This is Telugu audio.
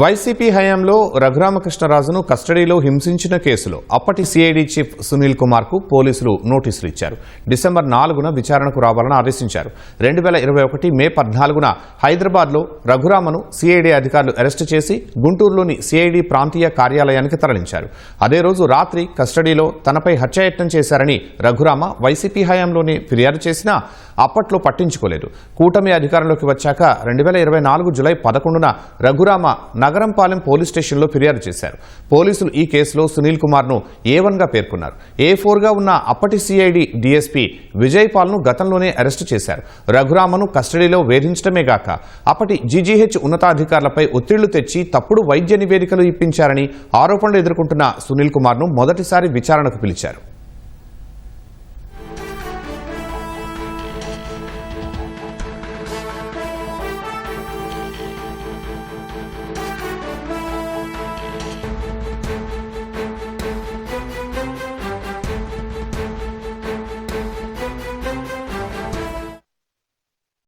వైసీపీ హయాంలో రఘురామకృష్ణరాజును కస్టడీలో హింసించిన కేసులో అప్పటి సిఐడి చీఫ్ సునీల్ కుమార్ కు పోలీసులు నోటీసులు ఇచ్చారు. డిసెంబర్ 4న విచారణకు రావాలని ఆదేశించారు. 2021 మే 14న హైదరాబాద్లో రఘురామను సిఐడి అధికారులు అరెస్టు చేసి గుంటూరులోని సిఐడి ప్రాంతీయ కార్యాలయానికి తరలించారు. అదే రోజు రాత్రి కస్టడీలో తనపై హత్యాయత్నం చేశారని రఘురామ వైసీపీ హయాంలోనే ఫిర్యాదు చేసినా అప్పట్లో పట్టించుకోలేదు. కూటమి అధికారంలోకి వచ్చాక 2024 జులై 11న రఘురామ నగరంపాలెం పోలీస్ స్టేషన్లో ఫిర్యాదు చేశారు. పోలీసులు ఈ కేసులో సునీల్ కుమార్ను A1గా పేర్కొన్నారు. A4గా ఉన్న అప్పటి సిఐడి డీఎస్పీ విజయ్ పాల్ను గతంలోనే అరెస్టు చేశారు. రఘురామను కస్టడీలో వేధించడమే గాక అప్పటి జీజీహెచ్ ఉన్నతాధికారులపై ఒత్తిళ్లు తెచ్చి తప్పుడు వైద్య నివేదికలు ఇప్పించారని ఆరోపణలు ఎదుర్కొంటున్న సునీల్ కుమార్ను మొదటిసారి విచారణకు పిలిచారు.